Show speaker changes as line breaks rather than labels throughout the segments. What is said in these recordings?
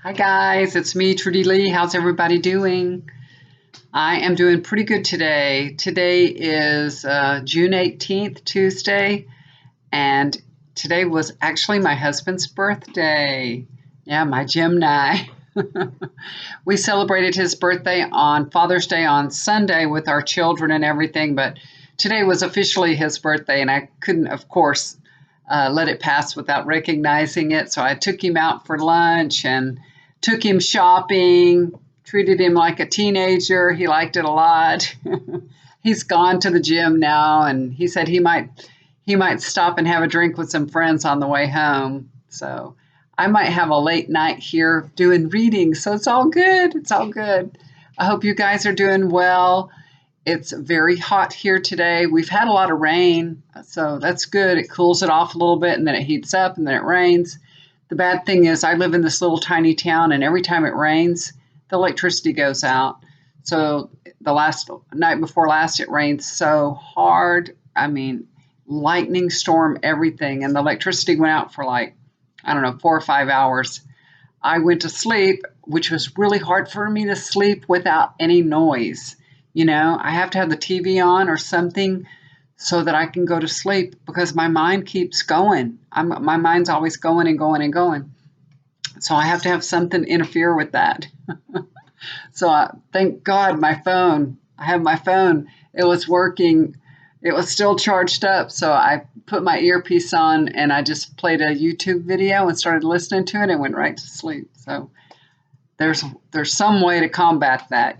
Hi guys, it's me, Trudy Lee. How's everybody doing? I am doing pretty good today. Today is June 18th, Tuesday, and today was actually my husband's birthday. Yeah, my Gemini. We celebrated his birthday on Father's Day on Sunday with our children and everything, but today was officially his birthday, and I couldn't, of course, let it pass without recognizing it. So I took him out for lunch and took him shopping, treated him like a teenager. He liked it a lot. He's gone to the gym now, and he said he might stop and have a drink with some friends on the way home. So I might have a late night here doing readings. So it's all good. It's all good. I hope you guys are doing well. It's very hot here today. We've had a lot of rain, so that's good. It cools it off a little bit, and then it heats up, and then it rains. The bad thing is I live in this little tiny town, and every time it rains, the electricity goes out. So the last night before last, it rained so hard. I mean, lightning storm, everything. And the electricity went out for 4 or 5 hours. I went to sleep, which was really hard for me to sleep without any noise. I have to have the TV on or something so that I can go to sleep because my mind keeps going. My mind's always going and going and going. So I have to have something interfere with that. So thank God I have my phone. It was working. It was still charged up. So I put my earpiece on and I just played a YouTube video and started listening to it and went right to sleep. So there's some way to combat that,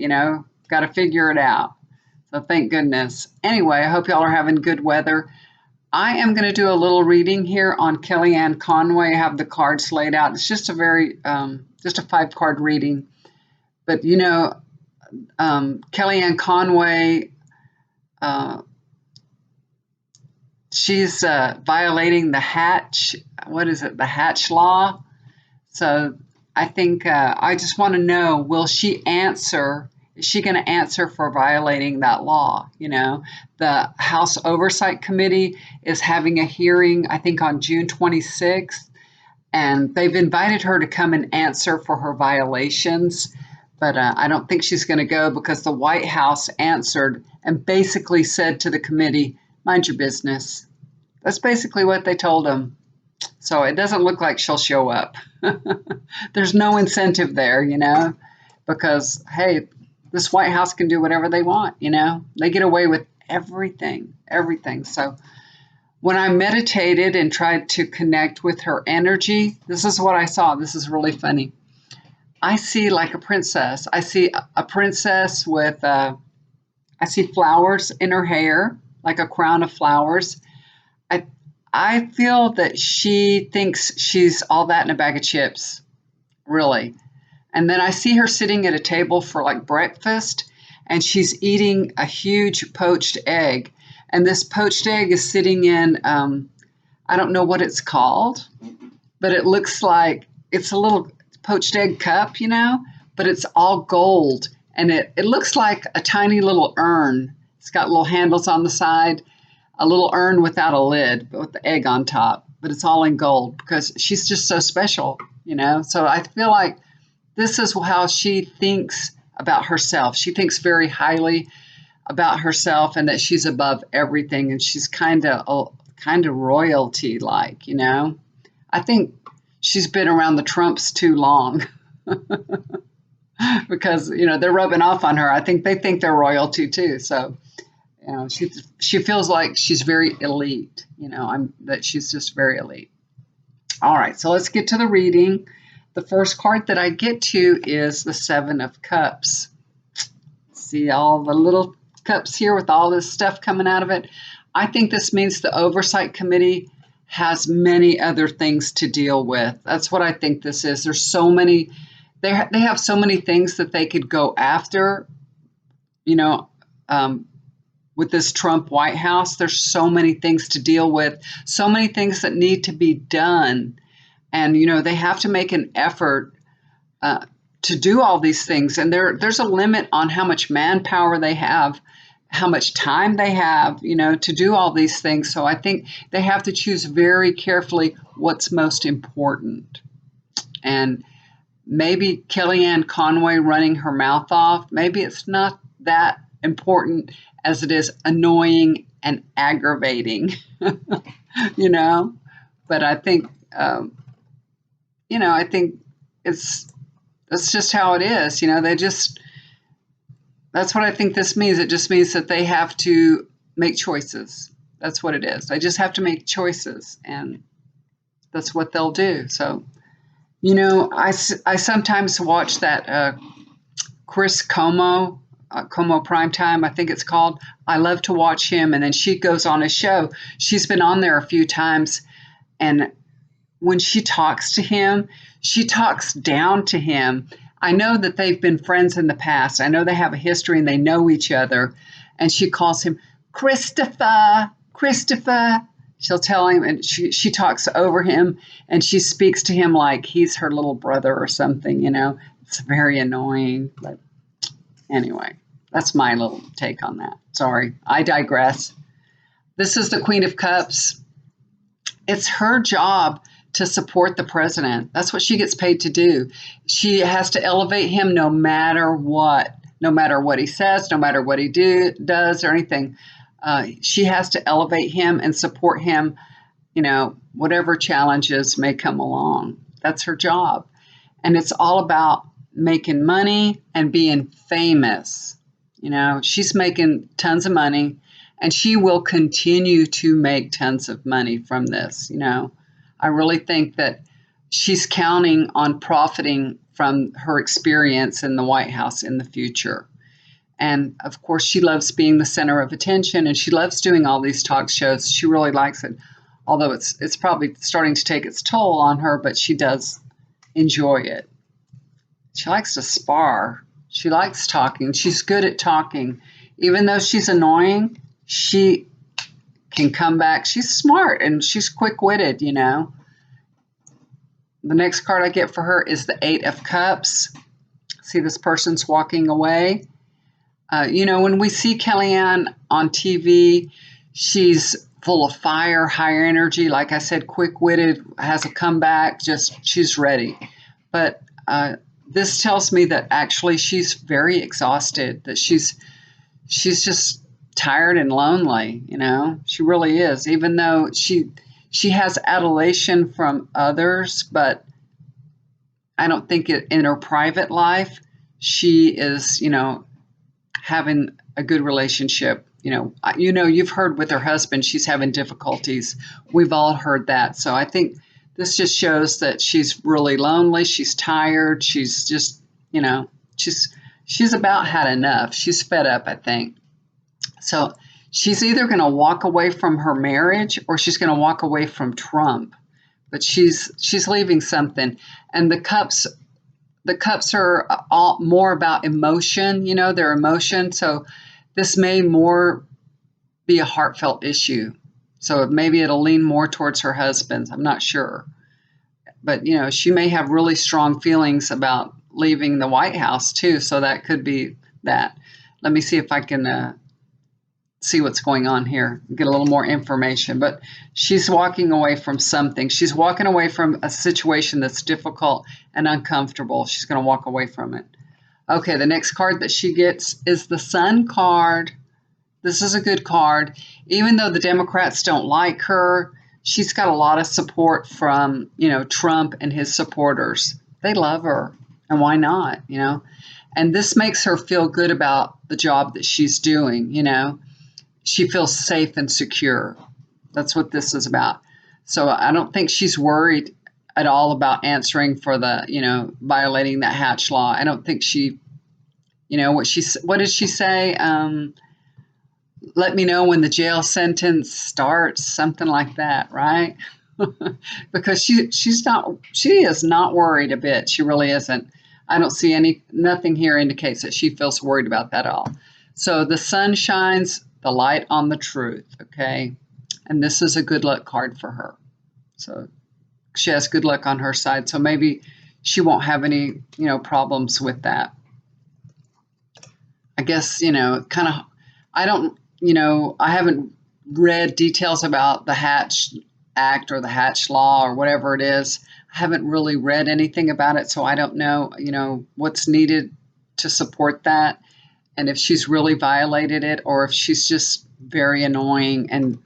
Got to figure it out. So thank goodness. Anyway, I hope y'all are having good weather. I am going to do a little reading here on Kellyanne Conway. I have the cards laid out. It's just a just a 5-card reading. But Kellyanne Conway, she's violating the Hatch. What is it? The Hatch law. So I think I just want to know: will she answer? Is she going to answer for violating that law? The House Oversight Committee is having a hearing, I think, on June 26th, and they've invited her to come and answer for her violations. But I don't think she's going to go because the White House answered and basically said to the committee, mind your business. That's basically what they told them. So it doesn't look like she'll show up. There's no incentive there, because, hey, this White House can do whatever they want, They get away with everything. So when I meditated and tried to connect with her energy, this is what I saw. This is really funny. I see like a princess. I see a princess with, I see flowers in her hair, like a crown of flowers. I feel that she thinks she's all that in a bag of chips, really. And then I see her sitting at a table for breakfast, and she's eating a huge poached egg. And this poached egg is sitting in, I don't know what it's called, but it looks like it's a little poached egg cup, but it's all gold. And it looks like a tiny little urn. It's got little handles on the side, a little urn without a lid, but with the egg on top. But it's all in gold because she's just so special, So I feel like this is how she thinks about herself. She thinks very highly about herself and that she's above everything, and she's kind of royalty-like, I think she's been around the Trumps too long because, they're rubbing off on her. I think they think they're royalty too. So, she feels like she's very elite, that she's just very elite. All right, so let's get to the reading. The first card that I get to is the 7 of Cups. See all the little cups here with all this stuff coming out of it? I think this means the Oversight Committee has many other things to deal with. That's what I think this is. There's so many, they have so many things that they could go after, with this Trump White House. There's so many things to deal with, so many things that need to be done. And, they have to make an effort to do all these things. And there's a limit on how much manpower they have, how much time they have, to do all these things. So I think they have to choose very carefully what's most important. And maybe Kellyanne Conway running her mouth off, maybe it's not that important as it is annoying and aggravating, you know? But I think, I think that's just how it is. That's what I think this means. It just means that they have to make choices. That's what it is. They just have to make choices, and that's what they'll do. So, I sometimes watch that Chris Como, Como Primetime, I think it's called. I love to watch him, and then she goes on a show. She's been on there a few times, and when she talks to him, she talks down to him. I know that they've been friends in the past. I know they have a history and they know each other. And she calls him Christopher, Christopher. She'll tell him, and she talks over him, and she speaks to him like he's her little brother or something, It's very annoying. But anyway, that's my little take on that. Sorry, I digress. This is the Queen of Cups. It's her job to support the president. That's what she gets paid to do. She has to elevate him no matter what he says, no matter what he does or anything. She has to elevate him and support him, whatever challenges may come along. That's her job. And it's all about making money and being famous. She's making tons of money, and she will continue to make tons of money from this. I really think that she's counting on profiting from her experience in the White House in the future. And of course, she loves being the center of attention, and she loves doing all these talk shows. She really likes it, although it's probably starting to take its toll on her, but she does enjoy it. She likes to spar. She likes talking. She's good at talking. Even though she's annoying, she can come back. She's smart and she's quick-witted, The next card I get for her is the Eight of Cups. See, this person's walking away. When we see Kellyanne on TV, she's full of fire, higher energy. Like I said, quick-witted, has a comeback, she's ready. But this tells me that actually she's very exhausted, that she's just tired and lonely, She really is, even though she has adulation from others, but I don't think in her private life she is, having a good relationship. You've heard with her husband, she's having difficulties. We've all heard that. So I think this just shows that she's really lonely. She's tired. She's just, she's about had enough. She's fed up, I think. So she's either going to walk away from her marriage or she's going to walk away from Trump. But she's leaving something. And the cups are all more about emotion, their emotion. So this may more be a heartfelt issue. So maybe it'll lean more towards her husband. I'm not sure. But, she may have really strong feelings about leaving the White House, too. So that could be that. Let me see if I can see what's going on here, get a little more information. But she's walking away from something. She's walking away from a situation that's difficult and uncomfortable. She's going to walk away from it. Okay, the next card that she gets is the Sun card. This is a good card. Even though the Democrats don't like her, she's got a lot of support from, Trump and his supporters. They love her, and why not, And this makes her feel good about the job that she's doing, She feels safe and secure. That's what this is about. So I don't think she's worried at all about answering for the, violating that Hatch law. I don't think she, what did she say? Let me know when the jail sentence starts, something like that, right? Because she is not worried a bit. She really isn't. I don't see nothing here indicates that she feels worried about that at all. So the sun shines the light on the truth, okay? And this is a good luck card for her. So she has good luck on her side. So maybe she won't have any, problems with that. I guess, kind of, I don't, I haven't read details about the Hatch Act or the Hatch Law or whatever it is. haven't really read anything about it, so I don't know, what's needed to support that, and if she's really violated it, or if she's just very annoying and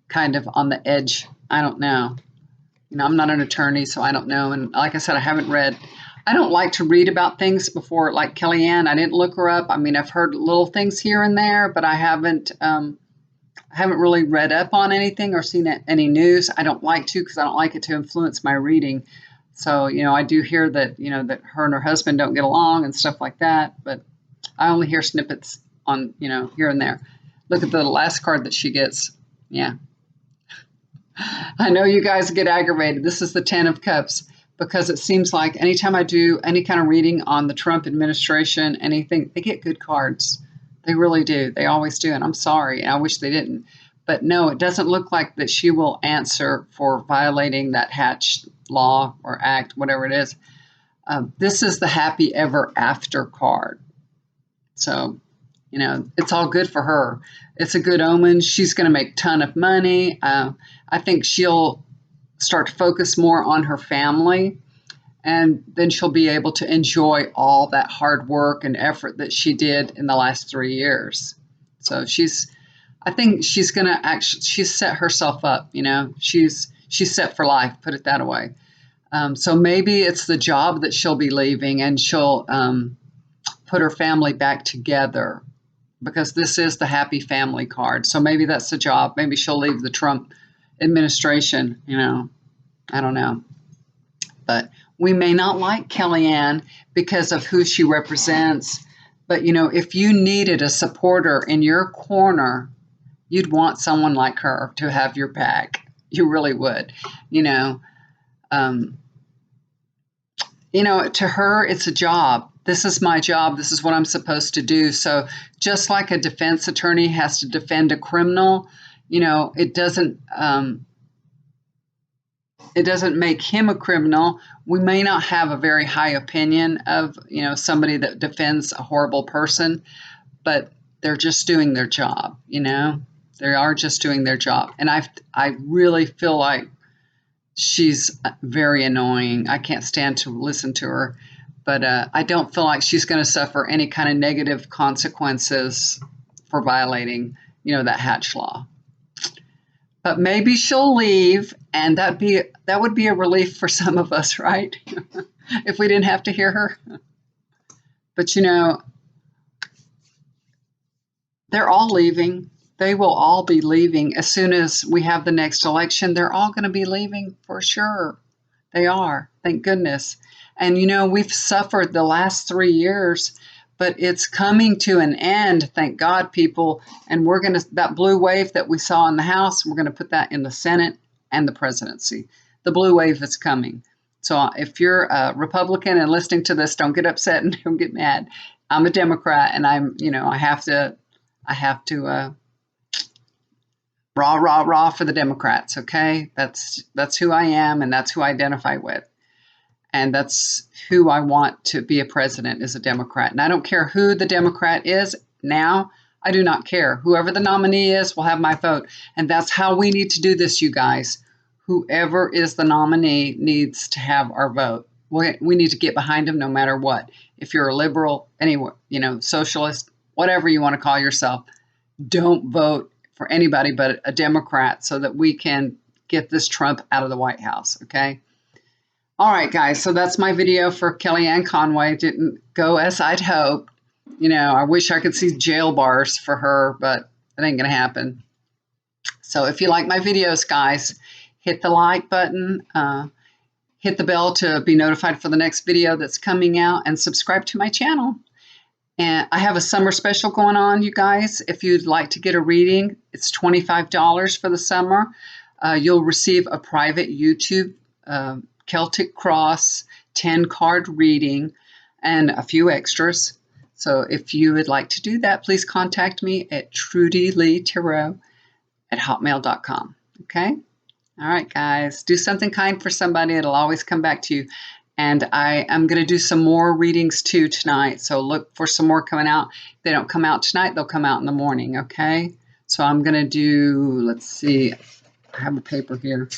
kind of on the edge. I don't know. I'm not an attorney, so I don't know. And like I said, I don't like to read about things before, like Kellyanne. I didn't look her up. I mean, I've heard little things here and there, but I haven't really read up on anything or seen any news. I don't like to, because I don't like it to influence my reading. So, I do hear that, that her and her husband don't get along and stuff like that, but I only hear snippets on, here and there. Look at the last card that she gets. Yeah. I know you guys get aggravated. This is the 10 of Cups, because it seems like anytime I do any kind of reading on the Trump administration, anything, they get good cards. They really do. They always do. And I'm sorry. I wish they didn't. But no, it doesn't look like that she will answer for violating that Hatch law or act, whatever it is. This is the happy ever after card. So, it's all good for her. It's a good omen. She's going to make a ton of money. I think she'll start to focus more on her family, and then she'll be able to enjoy all that hard work and effort that she did in the last 3 years. So I think she's going to she's set herself up, she's set for life, put it that way. So maybe it's the job that she'll be leaving, and she'll put her family back together, because this is the happy family card. So maybe that's the job. Maybe she'll leave the Trump administration, I don't know. But we may not like Kellyanne because of who she represents. But, if you needed a supporter in your corner, you'd want someone like her to have your back. You really would, to her, it's a job. This is my job. This is what I'm supposed to do. So just like a defense attorney has to defend a criminal, it doesn't make him a criminal. We may not have a very high opinion of, somebody that defends a horrible person, but they're just doing their job, They are just doing their job. And I really feel like she's very annoying. I can't stand to listen to her. But I don't feel like she's going to suffer any kind of negative consequences for violating, that Hatch law. But maybe she'll leave, and that would be a relief for some of us, right? If we didn't have to hear her. But they're all leaving. They will all be leaving as soon as we have the next election. They're all going to be leaving for sure. They are. Thank goodness. And, we've suffered the last 3 years, but it's coming to an end. Thank God, people. And that blue wave that we saw in the House, we're going to put that in the Senate and the presidency. The blue wave is coming. So if you're a Republican and listening to this, don't get upset and don't get mad. I'm a Democrat, and I have to rah, rah, rah for the Democrats. Okay. That's who I am, and that's who I identify with. And that's who I want to be a president, is a Democrat. And I don't care who the Democrat is now. I do not care. Whoever the nominee is will have my vote. And that's how we need to do this, you guys. Whoever is the nominee needs to have our vote. We need to get behind him no matter what. If you're a liberal, anywhere, socialist, whatever you want to call yourself, don't vote for anybody but a Democrat, so that we can get this Trump out of the White House, okay? All right, guys, so that's my video for Kellyanne Conway. Didn't go as I'd hoped. I wish I could see jail bars for her, but that ain't going to happen. So if you like my videos, guys, hit the like button, hit the bell to be notified for the next video that's coming out, and subscribe to my channel. And I have a summer special going on, you guys. If you'd like to get a reading, it's $25 for the summer. You'll receive a private YouTube Celtic Cross 10-card reading and a few extras. So if you would like to do that, please contact me at trudyleetarot@hotmail.com. Okay? All right, guys. Do something kind for somebody. It'll always come back to you. And I am going to do some more readings too tonight. So look for some more coming out. If they don't come out tonight, they'll come out in the morning. Okay? So I'm going to do, let's see. I have a paper here.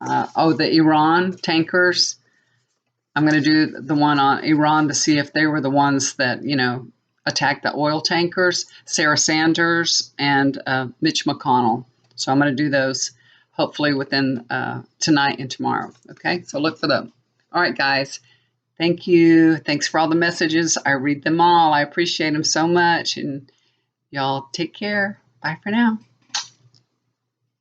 the Iran tankers. I'm going to do the one on Iran to see if they were the ones that, attacked the oil tankers, Sarah Sanders and Mitch McConnell. So I'm going to do those hopefully within tonight and tomorrow. Okay, so look for them. All right, guys. Thank you. Thanks for all the messages. I read them all. I appreciate them so much. And y'all take care. Bye for now.